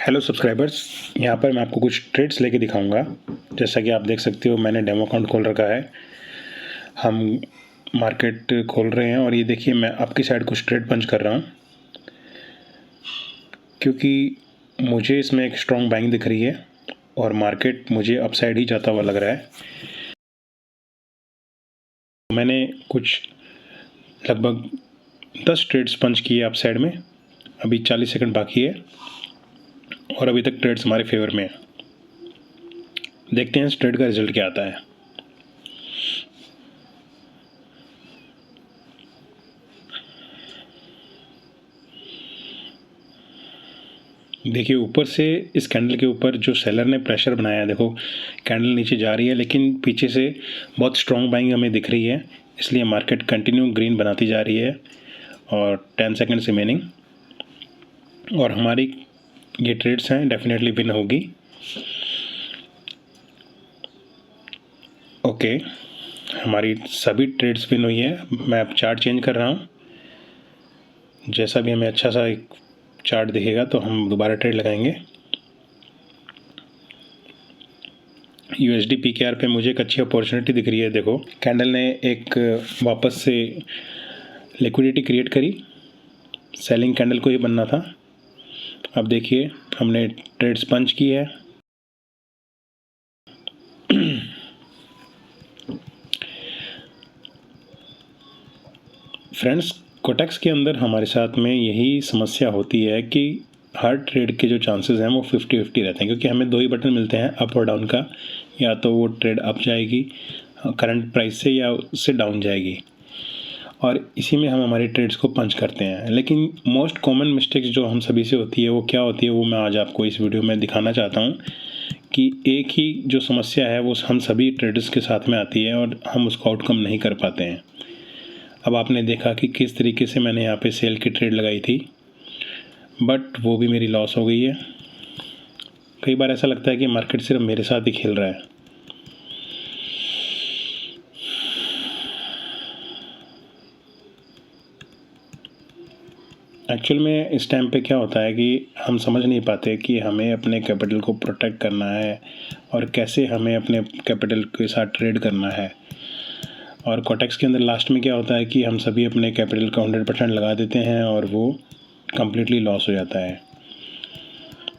Hello subscribers, यहाँ पर मैं आपको कुछ ट्रेड्स लेके दिखाऊंगा। जैसा कि आप देख सकते हो, मैंने डेमो अकाउंट खोल रखा है। हम मार्केट खोल रहे हैं और ये देखिए मैं आपकी साइड कुछ ट्रेड पंच कर रहा हूँ, क्योंकि मुझे इसमें एक स्ट्रॉन्ग बाइंग दिख रही है और मार्केट मुझे अपसाइड ही जाता हुआ लग रहा है। मैंने कुछ लगभग 10 ट्रेड्स पंच किए अपसाइड में। अभी 40 सेकंड बाकी है और अभी तक ट्रेड्स हमारे फेवर में है। देखते हैं इस ट्रेड का रिजल्ट क्या आता है। देखिए ऊपर से इस कैंडल के ऊपर जो सेलर ने प्रेशर बनाया है, देखो कैंडल नीचे जा रही है लेकिन पीछे से बहुत स्ट्रॉन्ग बाइंग हमें दिख रही है, इसलिए मार्केट कंटिन्यू ग्रीन बनाती जा रही है और 10 सेकंड्स रिमेनिंग और हमारी ये ट्रेड्स हैं डेफिनेटली विन होगी। ओके, हमारी सभी ट्रेड्स विन हुई है। मैं अब चार्ट चेंज कर रहा हूँ। जैसा भी हमें अच्छा सा एक चार्ट दिखेगा तो हम दोबारा ट्रेड लगाएंगे। USD PKR पे मुझे एक अच्छी अपॉर्चुनिटी दिख रही है। देखो कैंडल ने एक वापस से लिक्विडिटी क्रिएट करी, सेलिंग कैंडल को ही बनना था। अब देखिए हमने ट्रेड्स पंच की है। फ्रेंड्स, कोटेक्स के अंदर हमारे साथ में यही समस्या होती है कि हर ट्रेड के जो चांसेस हैं वो 50-50 रहते हैं, क्योंकि हमें दो ही बटन मिलते हैं अप और डाउन का। या तो वो ट्रेड अप जाएगी करंट प्राइस से या उससे डाउन जाएगी, और इसी में हम हमारी ट्रेड्स को पंच करते हैं। लेकिन मोस्ट कॉमन मिस्टेक्स जो हम सभी से होती है वो क्या होती है, वो मैं आज आपको इस वीडियो में दिखाना चाहता हूँ कि एक ही जो समस्या है वो हम सभी ट्रेडर्स के साथ में आती है और हम उसको आउटकम नहीं कर पाते हैं। अब आपने देखा कि किस तरीके से मैंने यहाँ पे सेल की ट्रेड लगाई थी, बट वो भी मेरी लॉस हो गई है। कई बार ऐसा लगता है कि मार्केट सिर्फ मेरे साथ ही खेल रहा है। एक्चुअल में इस टाइम पे क्या होता है कि हम समझ नहीं पाते कि हमें अपने कैपिटल को प्रोटेक्ट करना है और कैसे हमें अपने कैपिटल के साथ ट्रेड करना है। और कोटेक्स के अंदर लास्ट में क्या होता है कि हम सभी अपने कैपिटल का 100% लगा देते हैं और वो कम्प्लीटली लॉस हो जाता है।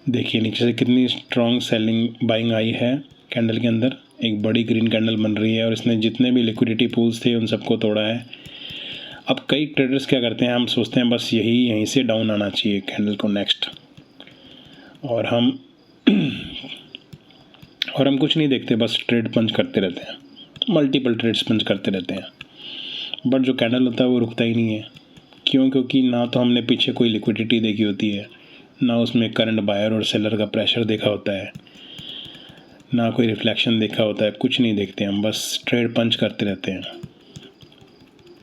देखिए नीचे से कितनी स्ट्रॉन्ग सेलिंग बाइंग आई है कैंडल के अंदर। एक बड़ी ग्रीन कैंडल बन रही है और इसने जितने भी लिक्विडिटी पूल्स थे उन सबको तोड़ा है। अब कई ट्रेडर्स क्या करते हैं, हम सोचते हैं बस यहीं से डाउन आना चाहिए कैंडल को नेक्स्ट, और हम कुछ नहीं देखते, बस ट्रेड पंच करते रहते हैं, मल्टीपल ट्रेड्स पंच करते रहते हैं। बट जो कैंडल होता है वो रुकता ही नहीं है। क्यों? क्योंकि ना तो हमने पीछे कोई लिक्विडिटी देखी होती है, ना उसमें करंट बायर और सेलर का प्रेशर देखा होता है, ना कोई रिफ्लेक्शन देखा होता है। कुछ नहीं देखते हम, बस ट्रेड पंच करते रहते हैं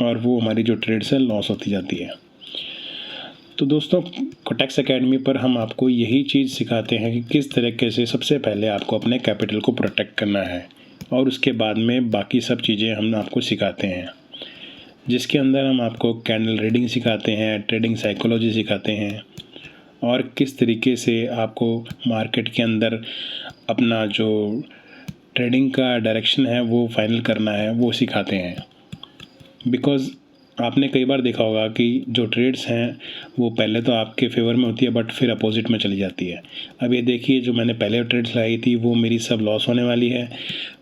और वो हमारी जो ट्रेड्स है लॉस होती जाती है। तो दोस्तों, कोटेक्स एकेडमी पर हम आपको यही चीज़ सिखाते हैं कि किस तरीके से सबसे पहले आपको अपने कैपिटल को प्रोटेक्ट करना है और उसके बाद में बाकी सब चीज़ें हम आपको सिखाते हैं, जिसके अंदर हम आपको कैंडल रीडिंग सिखाते हैं, ट्रेडिंग साइकोलॉजी सिखाते हैं और किस तरीके से आपको मार्केट के अंदर अपना जो ट्रेडिंग का डायरेक्शन है वो फाइनल करना है वो सिखाते हैं। बिकॉज़ आपने कई बार देखा होगा कि जो ट्रेड्स हैं वो पहले तो आपके फेवर में होती है बट फिर अपोजिट में चली जाती है। अब ये देखिए, जो मैंने पहले ट्रेड्स लगाई थी वो मेरी सब लॉस होने वाली है।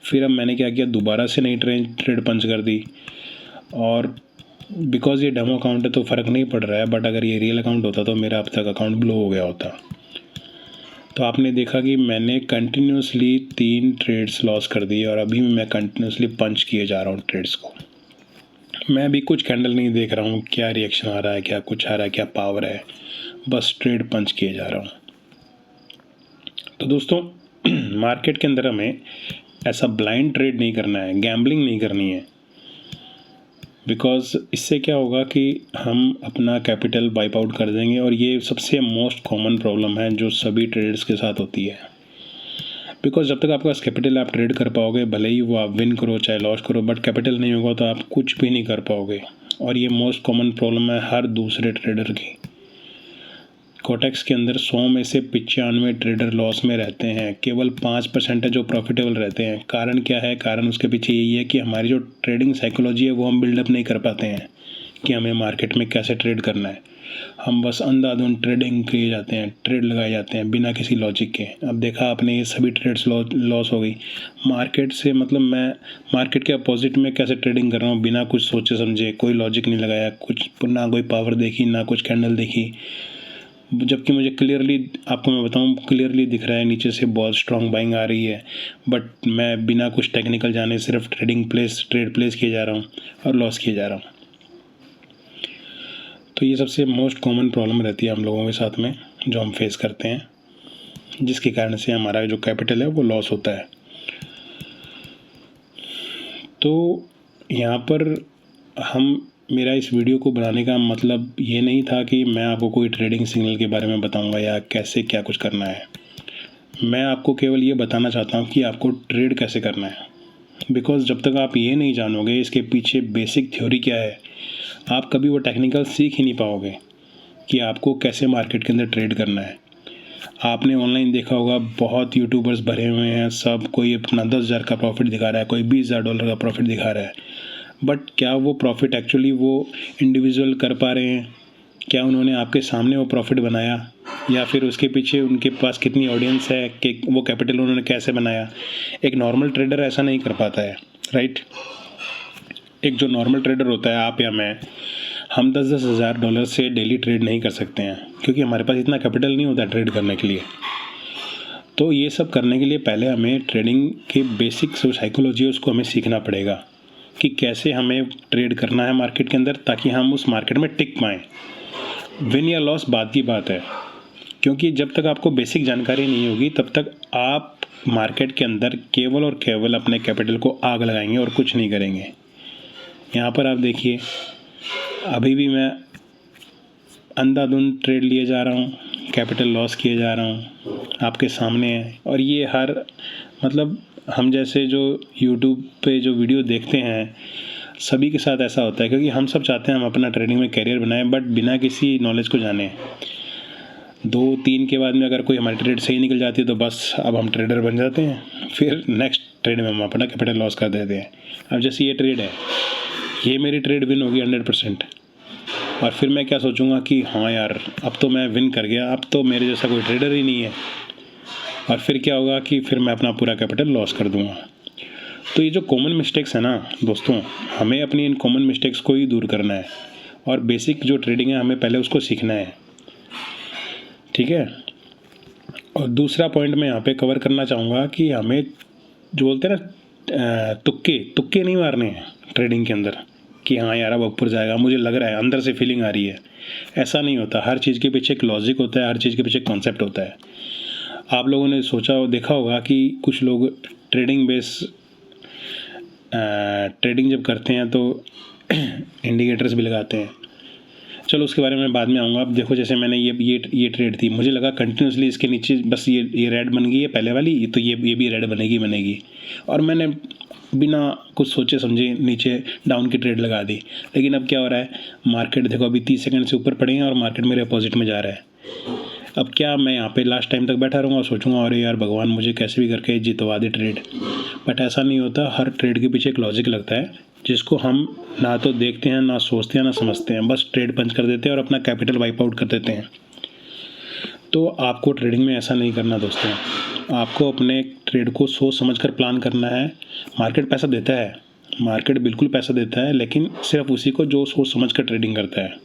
फिर अब मैंने क्या किया, दोबारा से नई ट्रेड पंच कर दी। और बिकॉज़ ये डेमो अकाउंट है तो फ़र्क नहीं पड़ रहा है, बट अगर ये रियल अकाउंट होता तो मेरा अब तक अकाउंट ब्लो हो गया होता। तो आपने देखा कि मैंने कंटिन्यूसली 3 ट्रेड्स लॉस कर दी और अभी मैं कंटिन्यूसली पंच किए जा रहा हूँ ट्रेड्स को। मैं अभी कुछ कैंडल नहीं देख रहा हूँ क्या रिएक्शन आ रहा है, क्या कुछ आ रहा है, क्या पावर है, बस ट्रेड पंच किए जा रहा हूँ। तो दोस्तों, मार्केट के अंदर हमें ऐसा ब्लाइंड ट्रेड नहीं करना है, गैम्बलिंग नहीं करनी है। बिकॉज़ इससे क्या होगा कि हम अपना कैपिटल वाइप आउट कर देंगे और ये सबसे मोस्ट कॉमन प्रॉब्लम है जो सभी ट्रेडर्स के साथ होती है। बिकॉज जब तक आपके पास कैपिटल आप ट्रेड कर पाओगे, भले ही वो आप विन करो चाहे लॉस करो, बट कैपिटल नहीं होगा तो आप कुछ भी नहीं कर पाओगे। और ये मोस्ट कॉमन प्रॉब्लम है हर दूसरे ट्रेडर की। कोटेक्स के अंदर 100 में से 95 ट्रेडर लॉस में रहते हैं, केवल 5% है जो प्रॉफिटेबल रहते हैं। कारण क्या है? कारण उसके पीछे यही है कि हमारी जो ट्रेडिंग साइकोलॉजी है वो हम बिल्डअप नहीं कर पाते हैं कि हमें मार्केट में कैसे ट्रेड करना है। हम बस अंधाधुंध ट्रेडिंग किए जाते हैं, ट्रेड लगाए जाते हैं बिना किसी लॉजिक के। अब देखा आपने, ये सभी ट्रेड्स लॉस हो गई मार्केट से। मतलब मैं मार्केट के अपोजिट में कैसे ट्रेडिंग कर रहा हूँ बिना कुछ सोचे समझे, कोई लॉजिक नहीं लगाया, कुछ ना कोई पावर देखी, ना कुछ कैंडल देखी, जबकि मुझे क्लियरली, आपको मैं बताऊं, क्लियरली दिख रहा है नीचे से बहुत स्ट्रॉन्ग बाइंग आ रही है, बट मैं बिना कुछ टेक्निकल जाने सिर्फ ट्रेड प्लेस किए जा रहा हूँ और लॉस किए जा रहा हूँ। तो ये सबसे मोस्ट कॉमन प्रॉब्लम रहती है हम लोगों के साथ में, जो हम फेस करते हैं, जिसके कारण से हमारा जो कैपिटल है वो लॉस होता है। तो यहाँ पर मेरा इस वीडियो को बनाने का मतलब ये नहीं था कि मैं आपको कोई ट्रेडिंग सिग्नल के बारे में बताऊंगा या कैसे क्या कुछ करना है। मैं आपको केवल ये बताना चाहता हूँ कि आपको ट्रेड कैसे करना है। बिकॉज़ जब तक आप ये नहीं जानोगे इसके पीछे बेसिक थ्योरी क्या है, आप कभी वो टेक्निकल सीख ही नहीं पाओगे कि आपको कैसे मार्केट के अंदर ट्रेड करना है। आपने ऑनलाइन देखा होगा, बहुत यूट्यूबर्स भरे हुए हैं, सब कोई अपना 10,000 का प्रॉफिट दिखा रहा है, कोई $20,000 का प्रॉफिट दिखा रहा है, बट क्या वो प्रॉफिट एक्चुअली वो इंडिविजुअल कर पा रहे हैं? क्या उन्होंने आपके सामने वो प्रॉफिट बनाया, या फिर उसके पीछे उनके पास कितनी ऑडियंस है कि वो कैपिटल उन्होंने कैसे बनाया? एक नॉर्मल ट्रेडर ऐसा नहीं कर पाता है, राइट? एक जो नॉर्मल ट्रेडर होता है, आप या मैं, हम $10,000 से डेली ट्रेड नहीं कर सकते हैं, क्योंकि हमारे पास इतना कैपिटल नहीं होता ट्रेड करने के लिए। तो ये सब करने के लिए पहले हमें ट्रेडिंग के बेसिक जो साइकोलॉजी है उसको हमें सीखना पड़ेगा कि कैसे हमें ट्रेड करना है मार्केट के अंदर, ताकि हम उस मार्केट में टिक पाएँ। विन या लॉस बाद की बात है, क्योंकि जब तक आपको बेसिक जानकारी नहीं होगी तब तक आप मार्केट के अंदर केवल और केवल अपने कैपिटल को आग लगाएंगे और कुछ नहीं करेंगे। यहाँ पर आप देखिए, अभी भी मैं अंधाधुंध ट्रेड लिए जा रहा हूँ, कैपिटल लॉस किए जा रहा हूँ, आपके सामने है। और ये मतलब हम जैसे जो यूट्यूब पे जो वीडियो देखते हैं, सभी के साथ ऐसा होता है, क्योंकि हम सब चाहते हैं हम अपना ट्रेडिंग में करियर बनाएं, बट बिना किसी नॉलेज को जाने। 2-3 के बाद में अगर कोई हमारी ट्रेड सही निकल जाती है तो बस अब हम ट्रेडर बन जाते हैं, फिर नेक्स्ट ट्रेड में हम अपना कैपिटल लॉस कर देते हैं। अब जैसे ये ट्रेड है, ये मेरी ट्रेड विन होगी 100%, और फिर मैं क्या सोचूंगा कि हाँ यार, अब तो मैं विन कर गया, अब तो मेरे जैसा कोई ट्रेडर ही नहीं है। और फिर क्या होगा कि फिर मैं अपना पूरा कैपिटल लॉस कर दूंगा। तो ये जो कॉमन मिस्टेक्स है ना दोस्तों, हमें अपनी इन कॉमन मिस्टेक्स को ही दूर करना है, और बेसिक जो ट्रेडिंग है हमें पहले उसको सीखना है, ठीक है। और दूसरा पॉइंट मैं यहाँ पे कवर करना चाहूँगा कि हमें जो बोलते हैं ना, तुक्के नहीं मारने हैं ट्रेडिंग के अंदर कि हाँ यार अब ऊपर जाएगा, मुझे लग रहा है, अंदर से फीलिंग आ रही है। ऐसा नहीं होता। हर चीज़ के पीछे एक लॉजिक होता है, हर चीज़ के पीछे एक कॉन्सेप्ट होता है। आप लोगों ने देखा होगा कि कुछ लोग ट्रेडिंग जब करते हैं तो इंडिकेटर्स भी लगाते हैं। चलो उसके बारे में बाद में आऊँगा। अब देखो, जैसे मैंने ये ट्रेड थी, मुझे लगा कंटिन्यूसली इसके नीचे बस ये रेड बन गई है पहले वाली, तो ये भी रेड बनेगी, और मैंने बिना कुछ सोचे समझे नीचे डाउन की ट्रेड लगा दी। लेकिन अब क्या हो रहा है, मार्केट देखो अभी 30 सेकंड से ऊपर पड़े हैं और मार्केट मेरे अपोजिट में जा रहा है। अब क्या मैं यहाँ पे लास्ट टाइम तक बैठा रहूँगा और सोचूंगा अरे यार भगवान मुझे कैसे भी करके जितवा दे ट्रेड? बट ऐसा नहीं होता। हर ट्रेड के पीछे एक लॉजिक लगता है, जिसको हम ना तो देखते हैं, ना सोचते हैं, ना समझते हैं, बस ट्रेड पंच कर देते हैं और अपना कैपिटल वाइप आउट कर देते हैं। तो आपको ट्रेडिंग में ऐसा नहीं करना दोस्तों। आपको अपने ट्रेड को सोच समझ कर प्लान करना है। मार्केट पैसा देता है, मार्केट बिल्कुल पैसा देता है, लेकिन सिर्फ उसी को जो सोच समझ कर ट्रेडिंग करता है।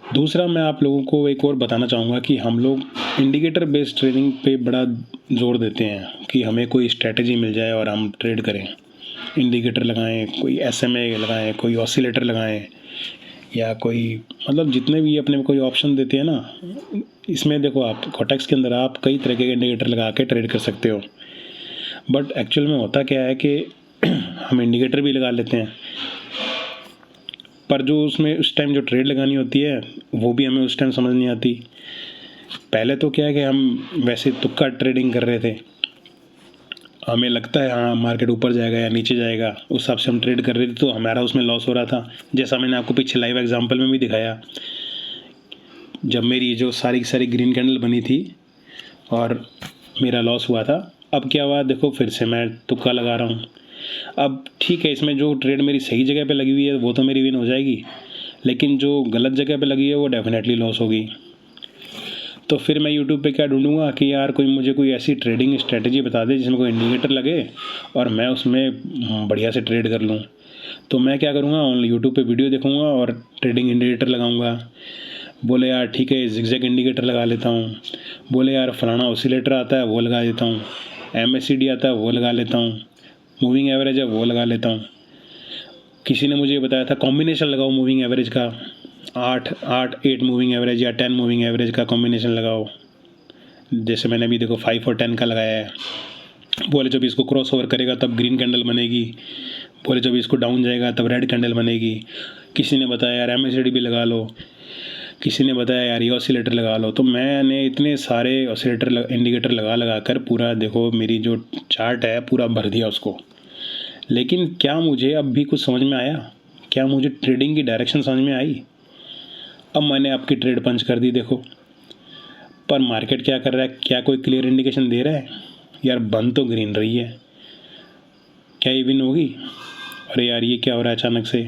दूसरा, मैं आप लोगों को एक और बताना चाहूँगा कि हम लोग इंडिकेटर बेस्ड ट्रेडिंग पे बड़ा जोर देते हैं कि हमें कोई स्ट्रेटजी मिल जाए और हम ट्रेड करें। इंडिकेटर लगाएं, कोई SMA लगाएं, कोई ऑसिलेटर लगाएं, या कोई मतलब जितने भी अपने कोई ऑप्शन देते हैं ना, इसमें देखो आप कोटेक्स के अंदर आप कई तरह के इंडिकेटर लगा के ट्रेड कर सकते हो। बट एक्चुअल में होता क्या है कि हम इंडिकेटर भी लगा लेते हैं, पर जो उसमें उस टाइम जो ट्रेड लगानी होती है वो भी हमें उस टाइम समझ नहीं आती। पहले तो क्या है कि हम वैसे तुक्का ट्रेडिंग कर रहे थे, हमें लगता है हाँ मार्केट ऊपर जाएगा या नीचे जाएगा, उस हिसाब से हम ट्रेड कर रहे थे, तो हमारा उसमें लॉस हो रहा था। जैसा मैंने आपको पीछे लाइव एग्जांपल में भी दिखाया जब मेरी जो सारी की सारी ग्रीन कैंडल बनी थी और मेरा लॉस हुआ था। अब क्या हुआ देखो, फिर से मैं तुक्का लगा रहा हूँ। अब ठीक है, इसमें जो ट्रेड मेरी सही जगह पे लगी हुई है वो तो मेरी विन हो जाएगी, लेकिन जो गलत जगह पे लगी है वो डेफिनेटली लॉस होगी। तो फिर मैं यूट्यूब पे क्या ढूंढूंगा कि यार मुझे कोई ऐसी ट्रेडिंग स्ट्रेटजी बता दे जिसमें कोई इंडिकेटर लगे और मैं उसमें बढ़िया से ट्रेड कर लूँ। तो मैं क्या करूँगा, यूट्यूब पे वीडियो देखूँगा और ट्रेडिंग इंडिकेटर लगाऊँगा। बोले यार ठीक है, जिगजैग इंडिकेटर लगा लेता हूँ। बोले यार फलाना ऑसिलेटर आता है वो लगा देता हूँ, MACD आता है वो लगा लेता हूँ, मूविंग एवरेज है वो लगा लेता हूँ। किसी ने मुझे बताया था कॉम्बिनेशन लगाओ मूविंग एवरेज का, 8 मूविंग एवरेज या 10 मूविंग एवरेज का कॉम्बिनेशन लगाओ। जैसे मैंने अभी देखो 5 और 10 का लगाया है। बोले जब इसको क्रॉस ओवर करेगा तब ग्रीन कैंडल बनेगी, बोले जब इसको डाउन जाएगा तब रेड कैंडल बनेगी। किसी ने बताया यार MACD भी लगा लो, किसी ने बताया यार ये ऑसिलेटर लगा लो। तो मैंने इतने सारे ऑसिलेटर इंडिकेटर लगा कर पूरा देखो मेरी जो चार्ट है पूरा भर दिया उसको। लेकिन क्या मुझे अब भी कुछ समझ में आया? क्या मुझे ट्रेडिंग की डायरेक्शन समझ में आई? अब मैंने आपकी ट्रेड पंच कर दी देखो, पर मार्केट क्या कर रहा है? क्या कोई क्लियर इंडिकेशन दे रहा है? यार बन तो ग्रीन रही है, क्या ये विन होगी? अरे यार ये क्या हो रहा है अचानक से?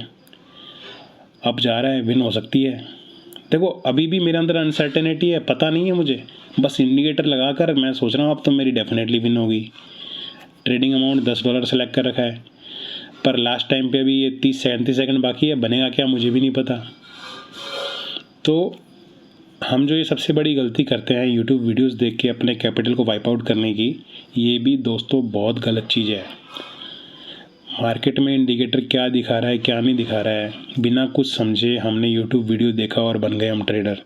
अब जा रहा है, विन हो सकती है। देखो अभी भी मेरे अंदर अनसर्टेनिटी है, पता नहीं है मुझे, बस इंडिकेटर लगा कर मैं सोच रहा हूँ अब तो मेरी डेफिनेटली विन होगी। ट्रेडिंग अमाउंट $10 सेलेक्ट कर रखा है, पर लास्ट टाइम पे अभी ये 30-37 सेकंड बाकी है, बनेगा क्या मुझे भी नहीं पता। तो हम जो ये सबसे बड़ी गलती करते हैं यूट्यूब वीडियोस देख के अपने कैपिटल को वाइप आउट करने की, ये भी दोस्तों बहुत गलत चीज़ है। मार्केट में इंडिकेटर क्या दिखा रहा है क्या नहीं दिखा रहा है, बिना कुछ समझे हमने यूट्यूब वीडियो देखा और बन गए हम ट्रेडर।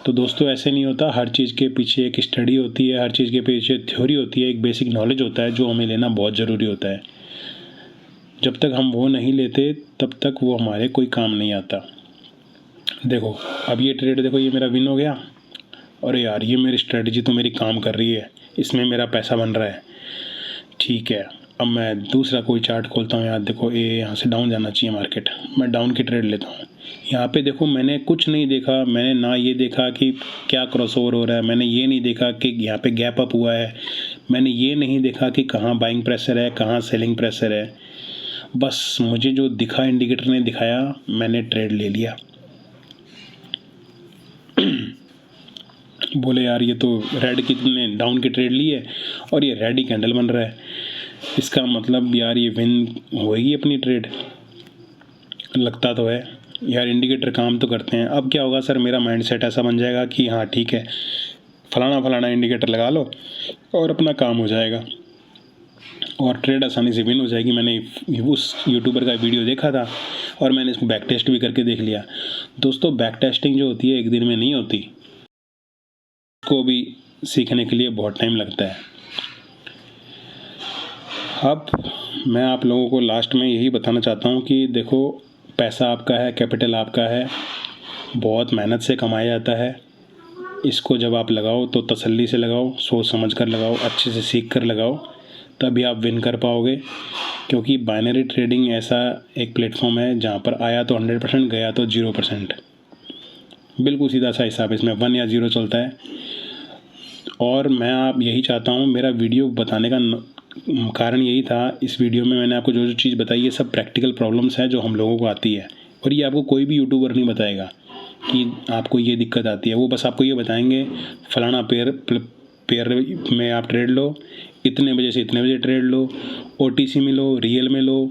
तो दोस्तों ऐसे नहीं होता, हर चीज़ के पीछे एक स्टडी होती है, हर चीज़ के पीछे थ्योरी होती है, एक बेसिक नॉलेज होता है जो हमें लेना बहुत ज़रूरी होता है। जब तक हम वो नहीं लेते तब तक वो हमारे कोई काम नहीं आता। देखो अब ये ट्रेड देखो, ये मेरा विन हो गया। और यार ये मेरी स्ट्रेटजी तो मेरी काम कर रही है, इसमें मेरा पैसा बन रहा है। ठीक है, अब मैं दूसरा कोई चार्ट खोलता हूँ। यार देखो ये यहाँ से डाउन जाना चाहिए मार्केट, मैं डाउन की ट्रेड लेता हूँ। यहाँ पे देखो मैंने कुछ नहीं देखा, मैंने ना ये देखा कि क्या क्रॉसओवर हो रहा है, मैंने ये नहीं देखा कि यहाँ पे गैप अप हुआ है, मैंने ये नहीं देखा कि कहाँ बाइंग प्रेशर है कहाँ सेलिंग प्रेशर है। बस मुझे जो दिखा, इंडिकेटर ने दिखाया, मैंने ट्रेड ले लिया। बोले यार ये तो रेड की तुमने डाउन की ट्रेड ली है और ये रेड ही कैंडल बन रहा है, इसका मतलब यार ये विन होएगी अपनी ट्रेड, लगता तो है यार इंडिकेटर काम तो करते हैं। अब क्या होगा सर, मेरा माइंडसेट ऐसा बन जाएगा कि हाँ ठीक है फलाना फलाना इंडिकेटर लगा लो और अपना काम हो जाएगा और ट्रेड आसानी से विन हो जाएगी। मैंने उस यूट्यूबर का वीडियो देखा था और मैंने इसको बैक टेस्ट भी करके देख लिया। दोस्तों बैक टेस्टिंग जो होती है एक दिन में नहीं होती, को भी सीखने के लिए बहुत टाइम लगता है। अब मैं आप लोगों को लास्ट में यही बताना चाहता हूँ कि देखो पैसा आपका है, कैपिटल आपका है, बहुत मेहनत से कमाया जाता है। इसको जब आप लगाओ तो तसल्ली से लगाओ, सोच समझ कर लगाओ, अच्छे से सीख कर लगाओ, तभी आप विन कर पाओगे। क्योंकि बाइनरी ट्रेडिंग ऐसा एक प्लेटफॉर्म है जहाँ पर आया तो 100%, गया तो 0%, बिल्कुल सीधा सा हिसाब, इसमें 1 या 0 चलता है। और मैं आप यही चाहता हूँ, मेरा वीडियो बताने का कारण यही था। इस वीडियो में मैंने आपको जो जो चीज़ बताई ये सब प्रैक्टिकल प्रॉब्लम्स हैं जो हम लोगों को आती है, और ये आपको कोई भी यूट्यूबर नहीं बताएगा कि आपको ये दिक्कत आती है। वो बस आपको ये बताएंगे फलाना पेयर में आप ट्रेड लो, इतने बजे से इतने बजे ट्रेड लो, OTC में लो, रियल में लो,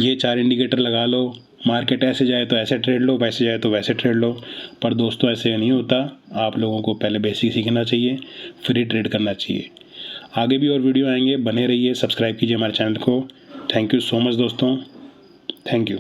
ये 4 इंडिकेटर लगा लो, मार्केट ऐसे जाए तो ऐसे ट्रेड लो, वैसे जाए तो वैसे ट्रेड लो। पर दोस्तों ऐसे नहीं होता, आप लोगों को पहले बेसिक सीखना चाहिए, फिर ट्रेड करना चाहिए। आगे भी और वीडियो आएंगे, बने रहिए, सब्सक्राइब कीजिए हमारे चैनल को। थैंक यू सो मच दोस्तों, थैंक यू।